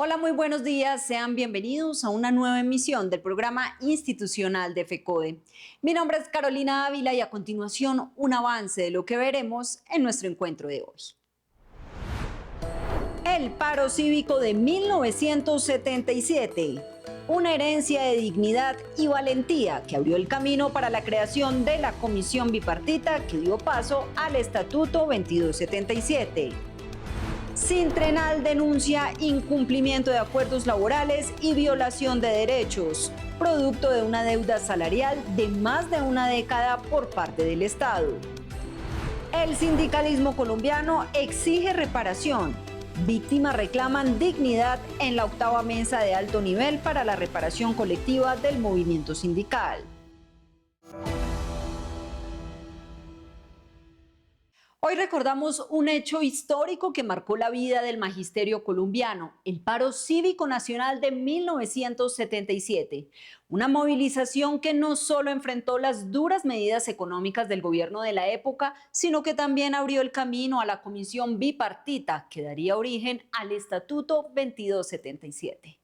Hola, muy buenos días. Sean bienvenidos a una nueva emisión del programa institucional de FECODE. Mi nombre es Carolina Ávila y a continuación un avance de lo que veremos en nuestro encuentro de hoy. El paro cívico de 1977. Una herencia de dignidad y valentía que abrió el camino para la creación de la comisión bipartita que dio paso al Estatuto 2277. Sintrenal denuncia incumplimiento de acuerdos laborales y violación de derechos, producto de una deuda salarial de más de una década por parte del Estado. El sindicalismo colombiano exige reparación. Víctimas reclaman dignidad en la octava mesa de alto nivel para la reparación colectiva del movimiento sindical. Hoy recordamos un hecho histórico que marcó la vida del magisterio colombiano, el paro cívico nacional de 1977. Una movilización que no solo enfrentó las duras medidas económicas del gobierno de la época, sino que también abrió el camino a la comisión bipartita que daría origen al Estatuto 2277.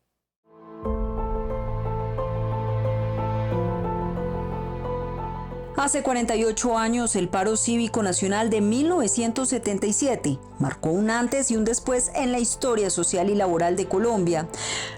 Hace 48 años, el paro cívico nacional de 1977 marcó un antes y un después en la historia social y laboral de Colombia.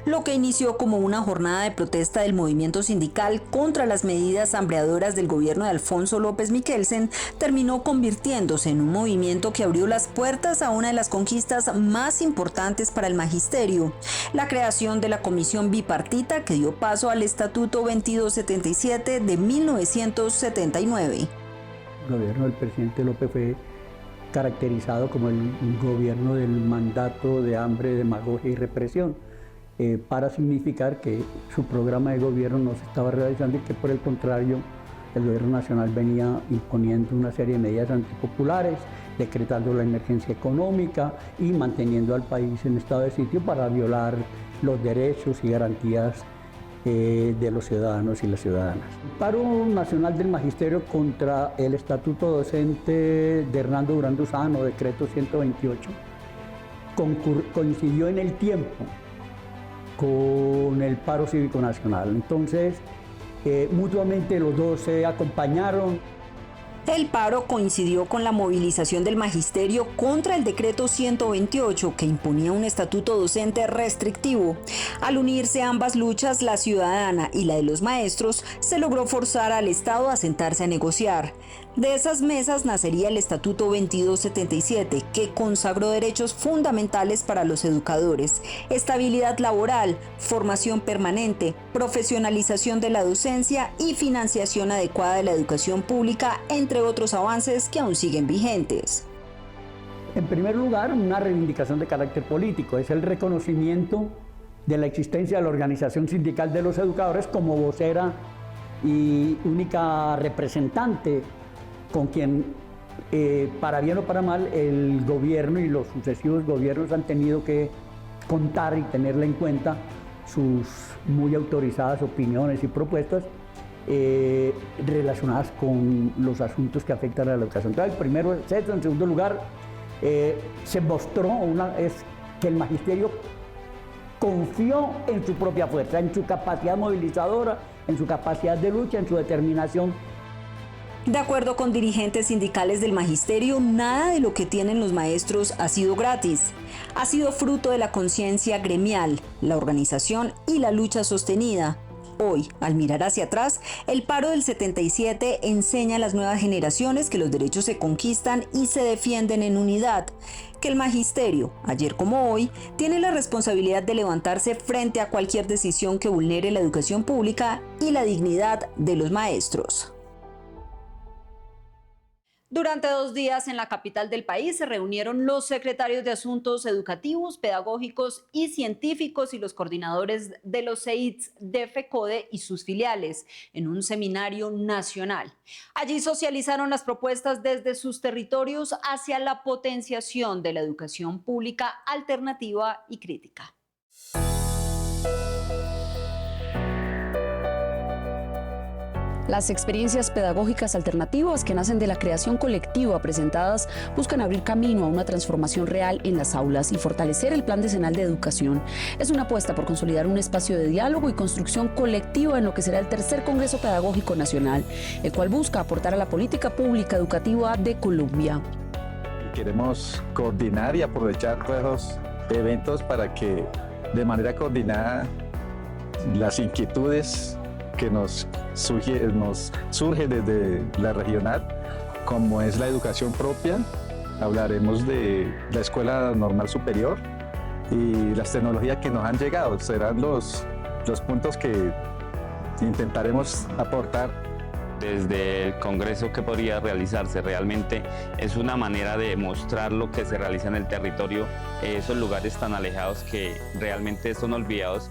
Lo que inició como una jornada de protesta del movimiento sindical contra las medidas hambreadoras del gobierno de Alfonso López Miquelsen terminó convirtiéndose en un movimiento que abrió las puertas a una de las conquistas más importantes para el magisterio, la creación de la comisión bipartita que dio paso al Estatuto 2277 de 1979. El gobierno del presidente López fue caracterizado como el gobierno del mandato de hambre, demagogia y represión, para significar que su programa de gobierno no se estaba realizando y que por el contrario el gobierno nacional venía imponiendo una serie de medidas antipopulares, decretando la emergencia económica y manteniendo al país en estado de sitio para violar los derechos y garantías de los ciudadanos y las ciudadanas. El paro nacional del magisterio contra el estatuto docente de Hernando Durán Lozano, decreto 128, coincidió en el tiempo con el paro cívico nacional. Entonces, mutuamente los dos se acompañaron. El paro coincidió con la movilización del magisterio contra el decreto 128 que imponía un estatuto docente restrictivo. Al unirse ambas luchas, la ciudadana y la de los maestros, se logró forzar al Estado a sentarse a negociar. De esas mesas nacería el Estatuto 2277, que consagró derechos fundamentales para los educadores, estabilidad laboral, formación permanente, profesionalización de la docencia y financiación adecuada de la educación pública, entre otros avances que aún siguen vigentes. En primer lugar, una reivindicación de carácter político, es el reconocimiento de la existencia de la organización sindical de los educadores como vocera y única representante con quien, para bien o para mal, el gobierno y los sucesivos gobiernos han tenido que contar y tenerla en cuenta sus muy autorizadas opiniones y propuestas relacionadas con los asuntos que afectan a la educación. Entonces, el primero es eso. En segundo lugar, se mostró que el magisterio confió en su propia fuerza, en su capacidad movilizadora, en su capacidad de lucha, en su determinación. De acuerdo con dirigentes sindicales del magisterio, nada de lo que tienen los maestros ha sido gratis. Ha sido fruto de la conciencia gremial, la organización y la lucha sostenida. Hoy, al mirar hacia atrás, el paro del 77 enseña a las nuevas generaciones que los derechos se conquistan y se defienden en unidad, que el magisterio, ayer como hoy, tiene la responsabilidad de levantarse frente a cualquier decisión que vulnere la educación pública y la dignidad de los maestros. Durante 2 días en la capital del país se reunieron los secretarios de Asuntos Educativos, Pedagógicos y Científicos y los coordinadores de los CEITS de FECODE y sus filiales en un seminario nacional. Allí socializaron las propuestas desde sus territorios hacia la potenciación de la educación pública alternativa y crítica. Las experiencias pedagógicas alternativas que nacen de la creación colectiva presentadas buscan abrir camino a una transformación real en las aulas y fortalecer el Plan Decenal de Educación. Es una apuesta por consolidar un espacio de diálogo y construcción colectiva en lo que será el tercer Congreso Pedagógico Nacional, el cual busca aportar a la política pública educativa de Colombia. Queremos coordinar y aprovechar todos los eventos para que de manera coordinada las inquietudes que nos surge desde la regional, como es la educación propia. Hablaremos de la Escuela Normal Superior y las tecnologías que nos han llegado. Serán los puntos que intentaremos aportar. Desde el Congreso, que podría realizarse realmente es una manera de mostrar lo que se realiza en el territorio, esos lugares tan alejados que realmente son olvidados.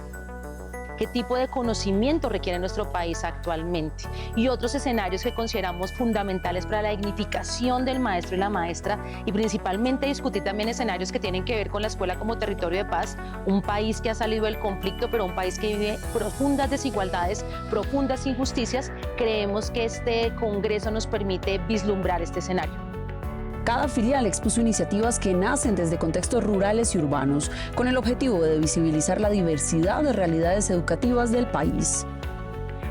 Qué tipo de conocimiento requiere nuestro país actualmente y otros escenarios que consideramos fundamentales para la dignificación del maestro y la maestra, y principalmente discutir también escenarios que tienen que ver con la escuela como territorio de paz, un país que ha salido del conflicto, pero un país que vive profundas desigualdades, profundas injusticias. Creemos que este Congreso nos permite vislumbrar este escenario. Cada filial expuso iniciativas que nacen desde contextos rurales y urbanos, con el objetivo de visibilizar la diversidad de realidades educativas del país.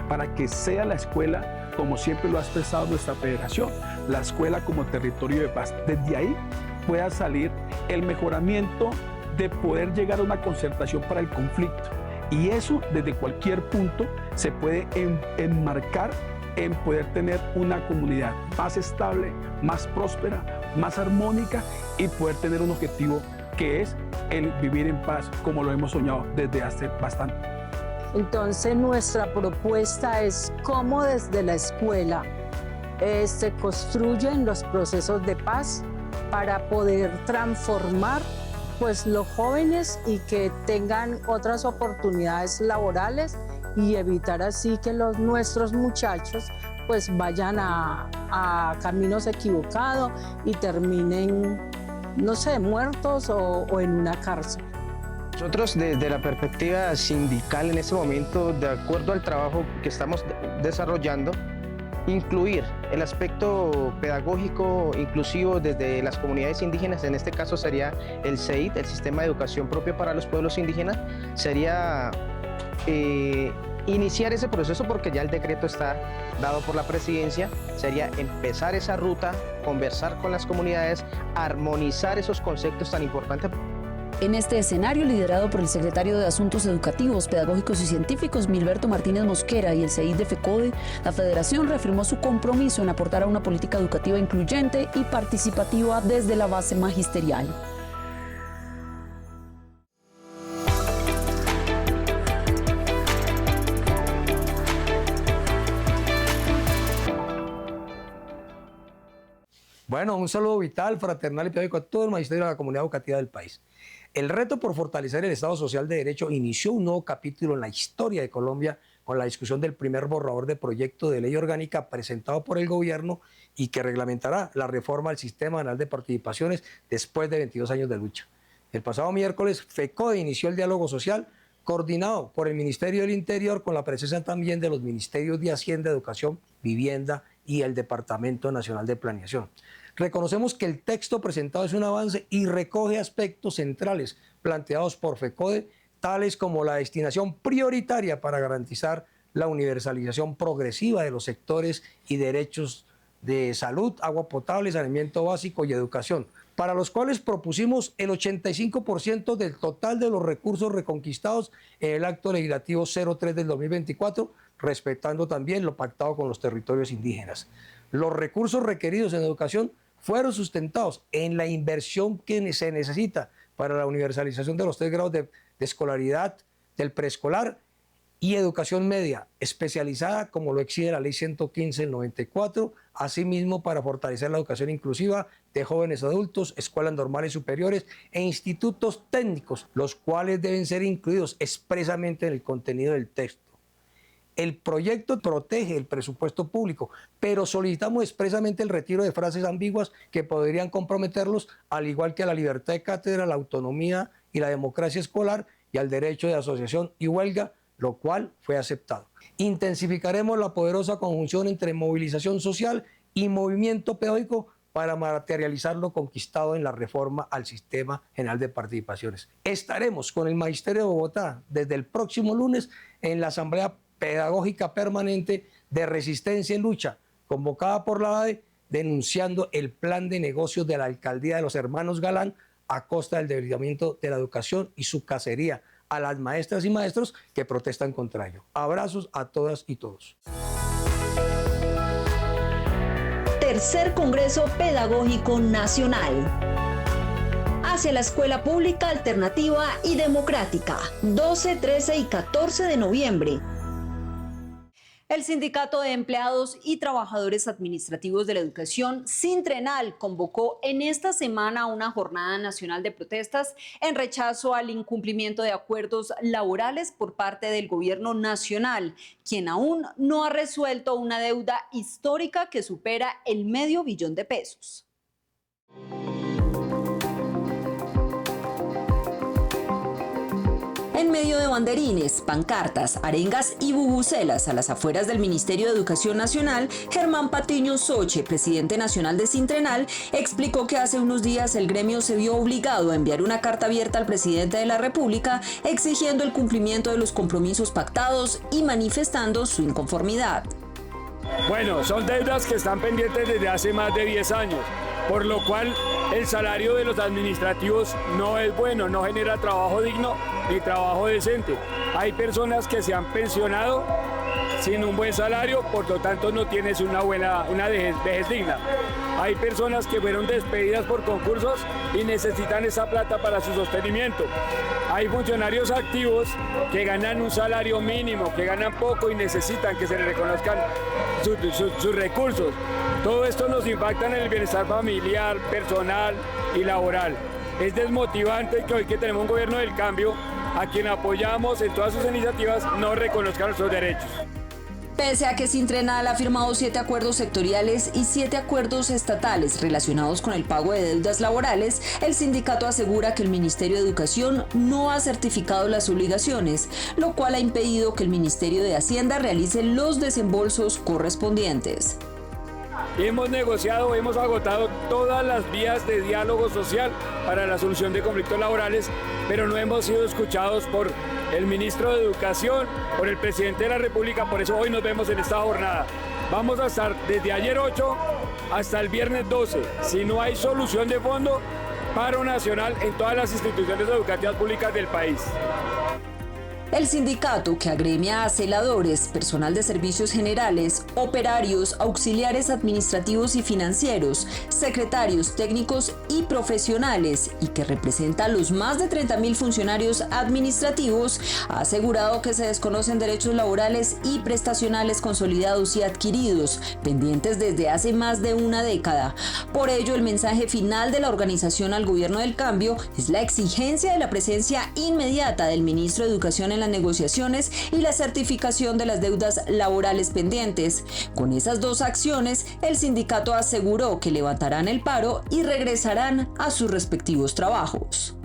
Para que sea la escuela, como siempre lo ha expresado nuestra federación, la escuela como territorio de paz. Desde ahí pueda salir el mejoramiento de poder llegar a una concertación para el conflicto. Y eso desde cualquier punto se puede enmarcar en poder tener una comunidad más estable, más próspera, más armónica, y poder tener un objetivo que es el vivir en paz como lo hemos soñado desde hace bastante. Entonces nuestra propuesta es cómo desde la escuela se construyen los procesos de paz para poder transformar pues los jóvenes y que tengan otras oportunidades laborales, y evitar así que nuestros muchachos pues vayan a caminos equivocados y terminen, no sé, muertos o en una cárcel. Nosotros desde la perspectiva sindical en este momento, de acuerdo al trabajo que estamos desarrollando, incluir el aspecto pedagógico inclusivo desde las comunidades indígenas, en este caso sería el SEID, el Sistema de Educación Propia para los Pueblos Indígenas, sería iniciar ese proceso, porque ya el decreto está dado por la presidencia, sería empezar esa ruta, conversar con las comunidades, armonizar esos conceptos tan importantes. En este escenario, liderado por el secretario de Asuntos Educativos, Pedagógicos y Científicos, Milberto Martínez Mosquera, y el CEID de FECODE, la Federación reafirmó su compromiso en aportar a una política educativa incluyente y participativa desde la base magisterial. Bueno, un saludo vital, fraternal y pedagógico a todo el magisterio de la comunidad educativa del país. El reto por fortalecer el Estado Social de Derecho inició un nuevo capítulo en la historia de Colombia con la discusión del primer borrador de proyecto de ley orgánica presentado por el gobierno y que reglamentará la reforma al Sistema Nacional de Participaciones después de 22 años de lucha. El pasado miércoles, FECODE inició el diálogo social coordinado por el Ministerio del Interior, con la presencia también de los Ministerios de Hacienda, Educación, Vivienda y el Departamento Nacional de Planeación. Reconocemos que el texto presentado es un avance y recoge aspectos centrales planteados por FECODE, tales como la destinación prioritaria para garantizar la universalización progresiva de los sectores y derechos de salud, agua potable, saneamiento básico y educación, para los cuales propusimos el 85% del total de los recursos reconquistados en el Acto Legislativo 03 del 2024, respetando también lo pactado con los territorios indígenas. Los recursos requeridos en educación fueron sustentados en la inversión que se necesita para la universalización de los 3 grados de escolaridad, del preescolar y educación media especializada, como lo exige la Ley 115 del 94, asimismo para fortalecer la educación inclusiva de jóvenes adultos, escuelas normales superiores e institutos técnicos, los cuales deben ser incluidos expresamente en el contenido del texto. El proyecto protege el presupuesto público, pero solicitamos expresamente el retiro de frases ambiguas que podrían comprometerlos, al igual que a la libertad de cátedra, la autonomía y la democracia escolar, y al derecho de asociación y huelga, lo cual fue aceptado. Intensificaremos la poderosa conjunción entre movilización social y movimiento pedagógico para materializar lo conquistado en la reforma al Sistema General de Participaciones. Estaremos con el Magisterio de Bogotá desde el próximo lunes en la Asamblea Pedagógica Permanente de Resistencia y Lucha, convocada por la ADE, denunciando el plan de negocios de la Alcaldía de los Hermanos Galán a costa del debilitamiento de la educación y su cacería a las maestras y maestros que protestan contra ello. Abrazos a todas y todos. Tercer Congreso Pedagógico Nacional. Hacia la escuela pública alternativa y democrática, 12, 13 y 14 de noviembre. El Sindicato de Empleados y Trabajadores Administrativos de la Educación, Sintrenal, convocó en esta semana una jornada nacional de protestas en rechazo al incumplimiento de acuerdos laborales por parte del gobierno nacional, quien aún no ha resuelto una deuda histórica que supera el $500 billion. En medio de banderines, pancartas, arengas y bubucelas a las afueras del Ministerio de Educación Nacional, Germán Patiño Soche, presidente nacional de Sintrenal, explicó que hace unos días el gremio se vio obligado a enviar una carta abierta al presidente de la República exigiendo el cumplimiento de los compromisos pactados y manifestando su inconformidad. Bueno, son deudas que están pendientes desde hace más de 10 años, por lo cual el salario de los administrativos no es bueno, no genera trabajo digno ni trabajo decente. Hay personas que se han pensionado sin un buen salario, por lo tanto no tienes una vejez digna. Hay personas que fueron despedidas por concursos y necesitan esa plata para su sostenimiento. Hay funcionarios activos que ganan un salario mínimo, que ganan poco y necesitan que se les reconozcan sus recursos. Todo esto nos impacta en el bienestar familiar, personal y laboral. Es desmotivante que hoy que tenemos un gobierno del cambio, a quien apoyamos en todas sus iniciativas, no reconozcan nuestros derechos. Pese a que Sintrenal ha firmado 7 acuerdos sectoriales y 7 acuerdos estatales relacionados con el pago de deudas laborales, el sindicato asegura que el Ministerio de Educación no ha certificado las obligaciones, lo cual ha impedido que el Ministerio de Hacienda realice los desembolsos correspondientes. Hemos negociado, hemos agotado todas las vías de diálogo social para la solución de conflictos laborales, pero no hemos sido escuchados por el ministro de Educación, por el presidente de la República, por eso hoy nos vemos en esta jornada. Vamos a estar desde ayer 8 hasta el viernes 12. Si no hay solución de fondo, paro nacional en todas las instituciones educativas públicas del país. El sindicato, que agremia a celadores, personal de servicios generales, operarios, auxiliares administrativos y financieros, secretarios técnicos y profesionales, y que representa a los más de 30.000 funcionarios administrativos, ha asegurado que se desconocen derechos laborales y prestacionales consolidados y adquiridos, pendientes desde hace más de una década. Por ello, el mensaje final de la organización al gobierno del cambio es la exigencia de la presencia inmediata del ministro de Educación en las negociaciones y la certificación de las deudas laborales pendientes. Con esas dos acciones, el sindicato aseguró que levantarán el paro y regresarán a sus respectivos trabajos.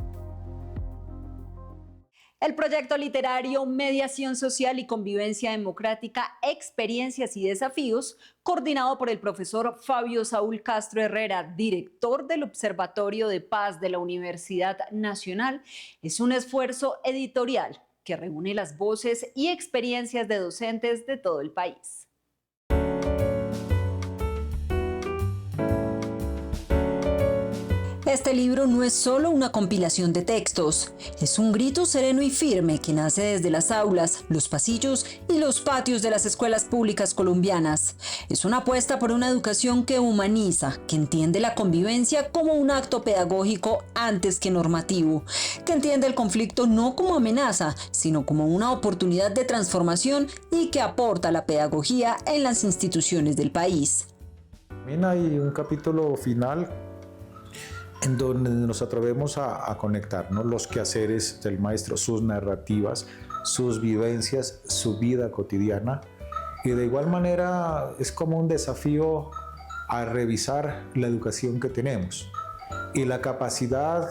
El proyecto literario Mediación Social y Convivencia Democrática, Experiencias y Desafíos, coordinado por el profesor Fabio Saúl Castro Herrera, director del Observatorio de Paz de la Universidad Nacional, es un esfuerzo editorial que reúne las voces y experiencias de docentes de todo el país. Este libro no es solo una compilación de textos, es un grito sereno y firme que nace desde las aulas, los pasillos y los patios de las escuelas públicas colombianas. Es una apuesta por una educación que humaniza, que entiende la convivencia como un acto pedagógico antes que normativo, que entiende el conflicto no como amenaza, sino como una oportunidad de transformación y que aporta la pedagogía en las instituciones del país. También hay un capítulo final en donde nos atrevemos a conectar, ¿no?, los quehaceres del maestro, sus narrativas, sus vivencias, su vida cotidiana. Y de igual manera es como un desafío a revisar la educación que tenemos y la capacidad,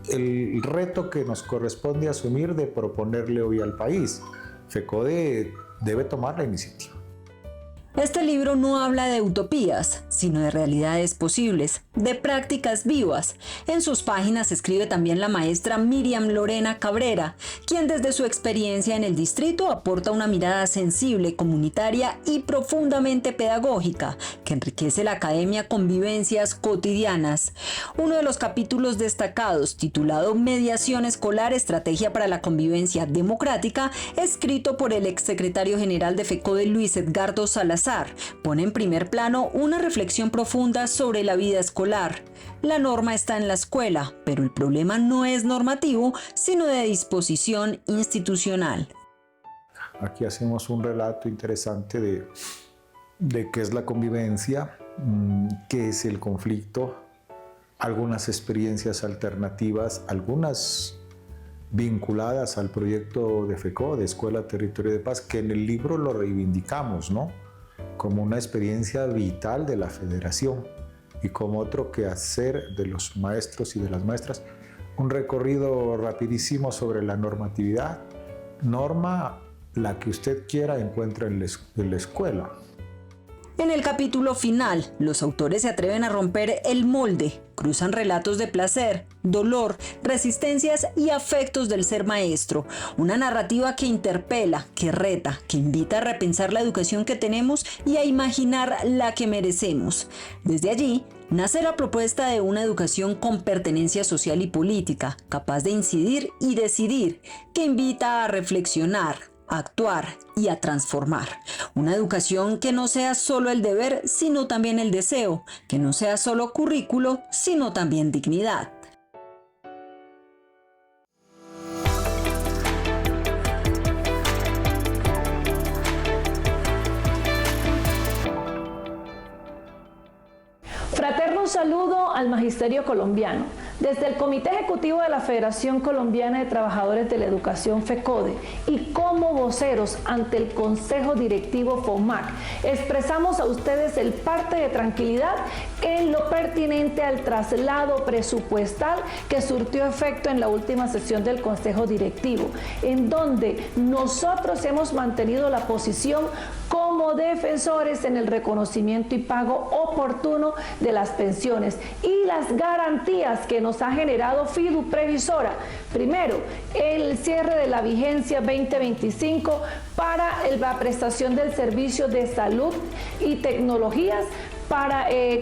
el reto que nos corresponde asumir de proponerle hoy al país. FECODE debe tomar la iniciativa. Este libro no habla de utopías, sino de realidades posibles, de prácticas vivas. En sus páginas escribe también la maestra Miriam Lorena Cabrera, quien desde su experiencia en el distrito aporta una mirada sensible, comunitaria y profundamente pedagógica, que enriquece la academia con vivencias cotidianas. Uno de los capítulos destacados, titulado Mediación Escolar, Estrategia para la Convivencia Democrática, escrito por el exsecretario general de FECODE, Luis Edgardo Salazar, pone en primer plano una reflexión profunda sobre la vida escolar. La norma está en la escuela, pero el problema no es normativo, sino de disposición institucional. Aquí hacemos un relato interesante de qué es la convivencia, qué es el conflicto, algunas experiencias alternativas, algunas vinculadas al proyecto de FECODE, Escuela Territorio de Paz, que en el libro lo reivindicamos, ¿no?, como una experiencia vital de la federación y como otro quehacer de los maestros y de las maestras. Un recorrido rapidísimo sobre la normatividad. Norma, la que usted quiera, encuentra en la escuela. En el capítulo final, los autores se atreven a romper el molde, cruzan relatos de placer, dolor, resistencias y afectos del ser maestro, una narrativa que interpela, que reta, que invita a repensar la educación que tenemos y a imaginar la que merecemos. Desde allí, nace la propuesta de una educación con pertenencia social y política, capaz de incidir y decidir, que invita a reflexionar, a actuar y a transformar. Una educación que no sea solo el deber, sino también el deseo, que no sea solo currículo, sino también dignidad. Fraterno saludo al Magisterio colombiano. Desde el Comité Ejecutivo de la Federación Colombiana de Trabajadores de la Educación FECODE y como voceros ante el Consejo Directivo FOMAC, expresamos a ustedes el parte de tranquilidad en lo pertinente al traslado presupuestal que surtió efecto en la última sesión del Consejo Directivo, en donde nosotros hemos mantenido la posición como defensores en el reconocimiento y pago oportuno de las pensiones y las garantías que nos ha generado FIDU Previsora. Primero, el cierre de la vigencia 2025 para la prestación del servicio de salud y tecnologías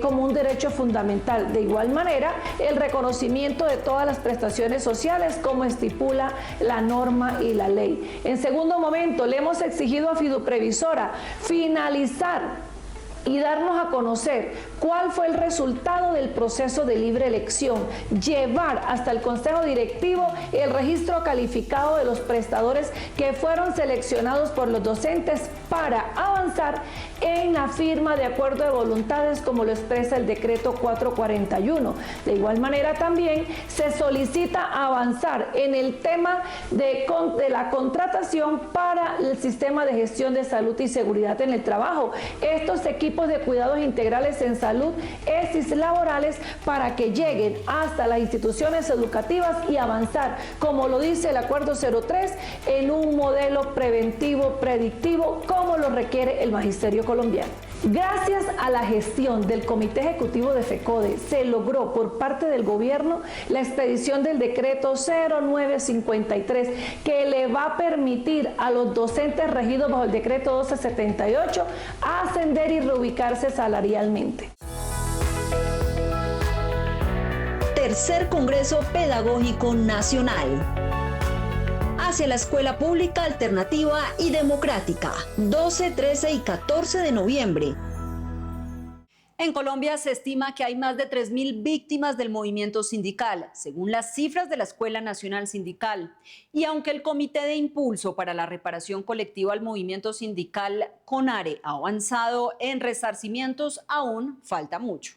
como un derecho fundamental. De igual manera, el reconocimiento de todas las prestaciones sociales como estipula la norma y la ley. En segundo momento, le hemos exigido a FIDU Previsora finalizar y darnos a conocer cuál fue el resultado del proceso de libre elección, llevar hasta el Consejo Directivo el registro calificado de los prestadores que fueron seleccionados por los docentes para avanzar en la firma de acuerdo de voluntades como lo expresa el decreto 441. De igual manera también se solicita avanzar en el tema de la contratación para el sistema de gestión de salud y seguridad en el trabajo. Estos equipos de cuidados integrales en salud, ESIS laborales, para que lleguen hasta las instituciones educativas y avanzar, como lo dice el Acuerdo 03, en un modelo preventivo, predictivo, como lo requiere el Magisterio colombiano. Gracias a la gestión del Comité Ejecutivo de FECODE, se logró por parte del gobierno la expedición del decreto 0953, que le va a permitir a los docentes regidos bajo el decreto 1278 ascender y reubicarse salarialmente. Tercer Congreso Pedagógico Nacional. Hacia la escuela pública, alternativa y democrática, 12, 13 y 14 de noviembre. En Colombia se estima que hay más de 3.000 víctimas del movimiento sindical, según las cifras de la Escuela Nacional Sindical. Y aunque el Comité de Impulso para la Reparación Colectiva al Movimiento Sindical, CONARE, ha avanzado en resarcimientos, aún falta mucho.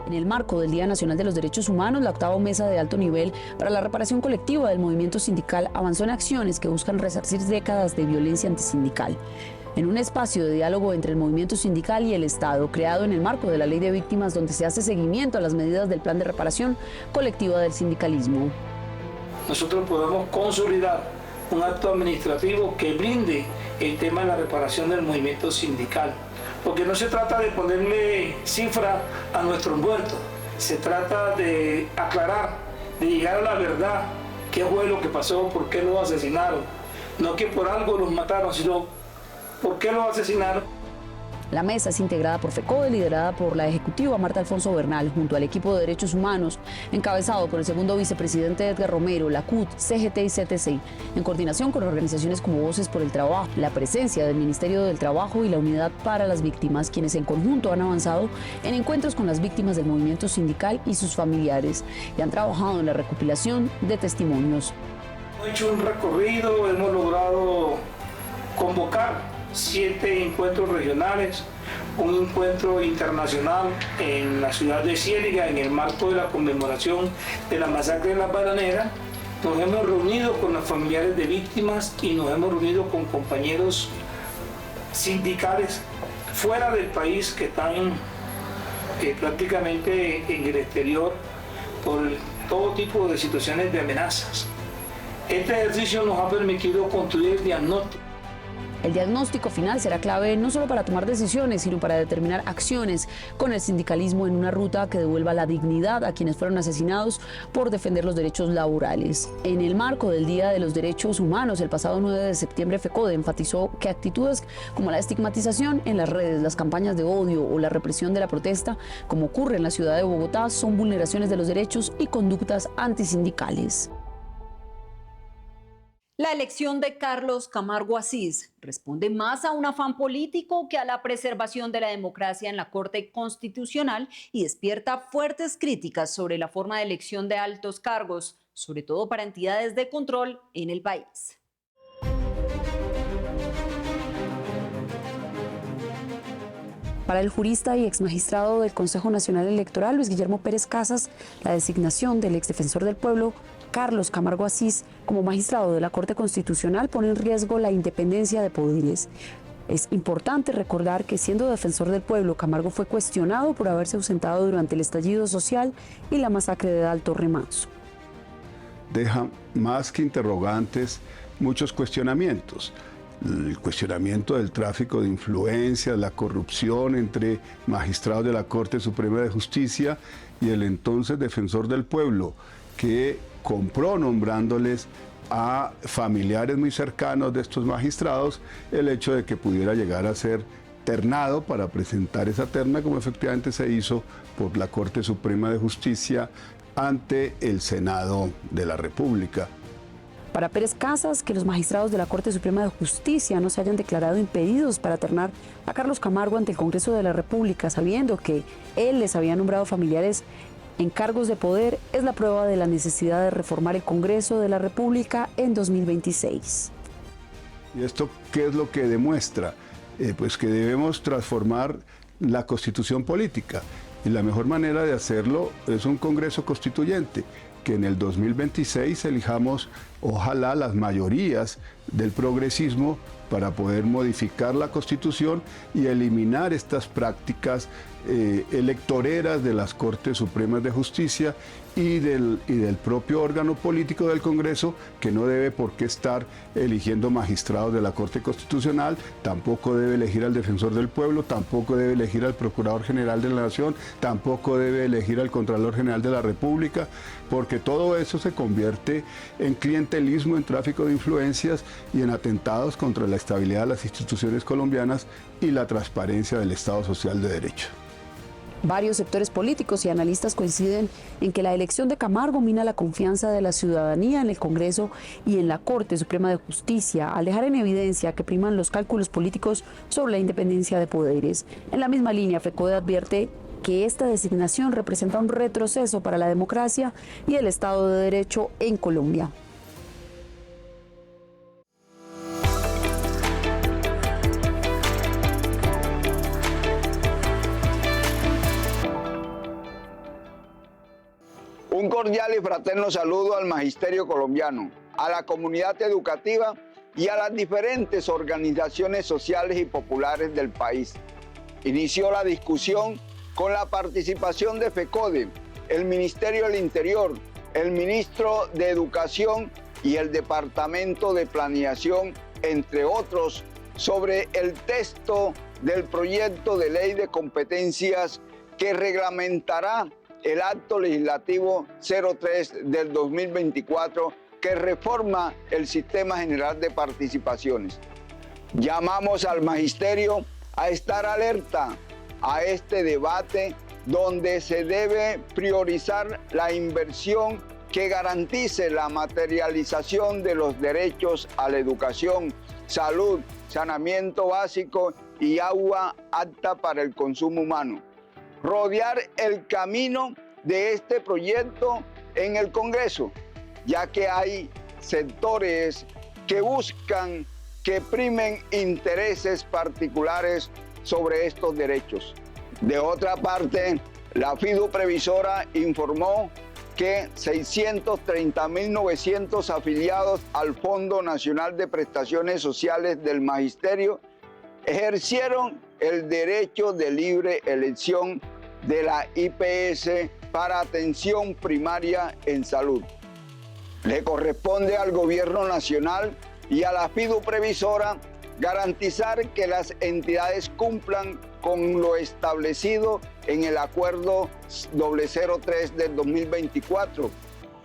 En el marco del Día Nacional de los Derechos Humanos, la 8ª Mesa de Alto Nivel para la Reparación Colectiva del Movimiento Sindical avanzó en acciones que buscan resarcir décadas de violencia antisindical. en un espacio de diálogo entre el movimiento sindical y el Estado, creado en el marco de la Ley de Víctimas, donde se hace seguimiento a las medidas del Plan de Reparación Colectiva del Sindicalismo. Nosotros podemos consolidar un acto administrativo que brinde el tema de la reparación del movimiento sindical, porque no se trata de ponerle cifra a nuestros muertos, se trata de aclarar, de llegar a la verdad, qué fue lo que pasó, por qué los asesinaron, no que por algo los mataron, sino por qué los asesinaron. La mesa es integrada por FECODE, liderada por la ejecutiva Marta Alfonso Bernal, junto al equipo de Derechos Humanos, encabezado por el segundo vicepresidente Edgar Romero, la CUT, CGT y CTC, en coordinación con organizaciones como Voces por el Trabajo, la presencia del Ministerio del Trabajo y la Unidad para las Víctimas, quienes en conjunto han avanzado en encuentros con las víctimas del movimiento sindical y sus familiares, y han trabajado en la recopilación de testimonios. Hemos hecho un recorrido, hemos logrado convocar 7 encuentros regionales, un encuentro internacional en la ciudad de Ciénega en el marco de la conmemoración de la masacre de las Bananeras. Nos hemos reunido con los familiares de víctimas y nos hemos reunido con compañeros sindicales fuera del país que están prácticamente en el exterior por todo tipo de situaciones de amenazas. Este ejercicio nos ha permitido construir diagnósticos. El diagnóstico final será clave no solo para tomar decisiones, sino para determinar acciones con el sindicalismo en una ruta que devuelva la dignidad a quienes fueron asesinados por defender los derechos laborales. En el marco del Día de los Derechos Humanos, el pasado 9 de septiembre, FECODE enfatizó que actitudes como la estigmatización en las redes, las campañas de odio o la represión de la protesta, como ocurre en la ciudad de Bogotá, son vulneraciones de los derechos y conductas antisindicales. La elección de Carlos Camargo Asís responde más a un afán político que a la preservación de la democracia en la Corte Constitucional y despierta fuertes críticas sobre la forma de elección de altos cargos, sobre todo para entidades de control en el país. Para el jurista y exmagistrado del Consejo Nacional Electoral, Luis Guillermo Pérez Casas, la designación del exdefensor del pueblo, Carlos Camargo Asís, como magistrado de la Corte Constitucional pone en riesgo la independencia de poderes. Es importante recordar que, siendo defensor del pueblo, Camargo fue cuestionado por haberse ausentado durante el estallido social y la masacre de Alto Remanso. Deja más que interrogantes muchos cuestionamientos. El cuestionamiento del tráfico de influencias, la corrupción entre magistrados de la Corte Suprema de Justicia y el entonces defensor del pueblo, que compró nombrándoles a familiares muy cercanos de estos magistrados el hecho de que pudiera llegar a ser ternado para presentar esa terna, como efectivamente se hizo por la Corte Suprema de Justicia ante el Senado de la República. Para Pérez Casas, que los magistrados de la Corte Suprema de Justicia no se hayan declarado impedidos para ternar a Carlos Camargo ante el Congreso de la República, sabiendo que él les había nombrado familiares en cargos de poder, es la prueba de la necesidad de reformar el Congreso de la República en 2026. ¿Y esto qué es lo que demuestra? Pues que debemos transformar la Constitución política, y la mejor manera de hacerlo es un Congreso constituyente, que en el 2026 elijamos, ojalá, las mayorías del progresismo para poder modificar la Constitución y eliminar estas prácticas electoreras de las Cortes Supremas de Justicia y del propio órgano político del Congreso, que no debe por qué estar eligiendo magistrados de la Corte Constitucional, tampoco debe elegir al defensor del pueblo, tampoco debe elegir al Procurador General de la Nación, tampoco debe elegir al Contralor General de la República, porque todo eso se convierte en clientelismo, en tráfico de influencias y en atentados contra la estabilidad de las instituciones colombianas y la transparencia del Estado Social de Derecho. Varios sectores políticos y analistas coinciden en que la elección de Camargo mina la confianza de la ciudadanía en el Congreso y en la Corte Suprema de Justicia, al dejar en evidencia que priman los cálculos políticos sobre la independencia de poderes. En la misma línea, FECODE advierte que esta designación representa un retroceso para la democracia y el Estado de Derecho en Colombia. Un cordial y fraterno saludo al magisterio colombiano, a la comunidad educativa y a las diferentes organizaciones sociales y populares del país. Inició la discusión con la participación de FECODE, el Ministerio del Interior, el Ministro de Educación y el Departamento de Planeación, entre otros, sobre el texto del proyecto de ley de competencias que reglamentará el acto legislativo 03 del 2024 que reforma el Sistema General de Participaciones. Llamamos al magisterio a estar alerta a este debate donde se debe priorizar la inversión que garantice la materialización de los derechos a la educación, salud, saneamiento básico y agua apta para el consumo humano. Rodear el camino de este proyecto en el Congreso, ya que hay sectores que buscan que primen intereses particulares sobre estos derechos. De otra parte, la FIDU Previsora informó que 630.900 afiliados al Fondo Nacional de Prestaciones Sociales del Magisterio ejercieron el derecho de libre elección de la IPS para atención primaria en salud. Le corresponde al Gobierno Nacional y a la FIDU Previsora garantizar que las entidades cumplan con lo establecido en el Acuerdo 003 del 2024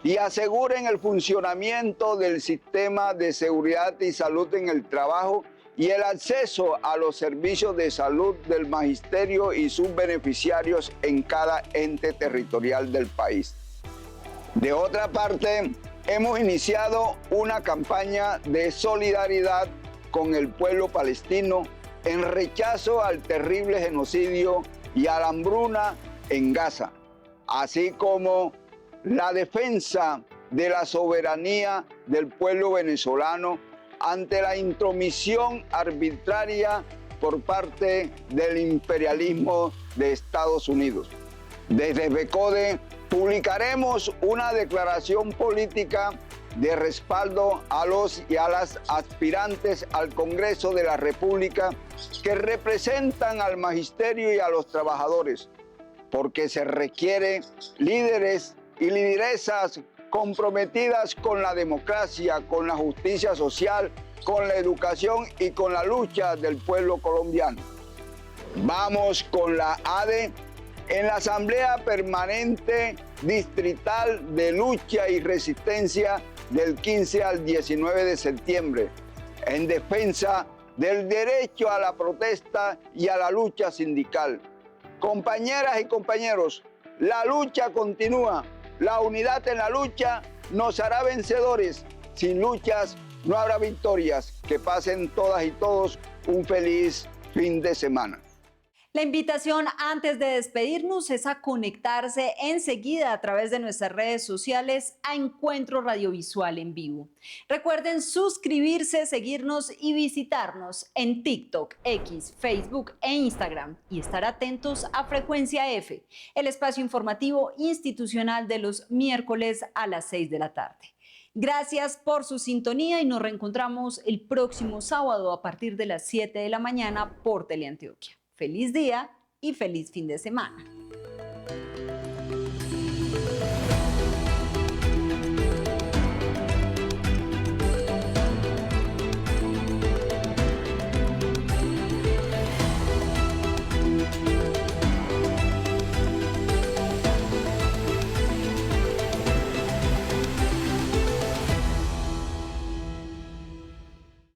y aseguren el funcionamiento del sistema de seguridad y salud en el trabajo y el acceso a los servicios de salud del magisterio y sus beneficiarios en cada ente territorial del país. De otra parte, hemos iniciado una campaña de solidaridad con el pueblo palestino en rechazo al terrible genocidio y a la hambruna en Gaza, así como la defensa de la soberanía del pueblo venezolano ante la intromisión arbitraria por parte del imperialismo de Estados Unidos. Desde FECODE publicaremos una declaración política de respaldo a los y a las aspirantes al Congreso de la República que representan al magisterio y a los trabajadores, porque se requiere líderes y lideresas comprometidas con la democracia, con la justicia social, con la educación y con la lucha del pueblo colombiano. Vamos con la ADE en la Asamblea Permanente Distrital de Lucha y Resistencia del 15 al 19 de septiembre, en defensa del derecho a la protesta y a la lucha sindical. Compañeras y compañeros, la lucha continúa. La unidad en la lucha nos hará vencedores. Sin luchas no habrá victorias. Que pasen todas y todos un feliz fin de semana. La invitación antes de despedirnos es a conectarse enseguida a través de nuestras redes sociales a Encuentro Radiovisual en Vivo. Recuerden suscribirse, seguirnos y visitarnos en TikTok, X, Facebook e Instagram y estar atentos a Frecuencia F, el espacio informativo institucional de los miércoles a las 6 de la tarde. Gracias por su sintonía y nos reencontramos el próximo sábado a partir de las 7 de la mañana por Teleantioquia. Feliz día y feliz fin de semana.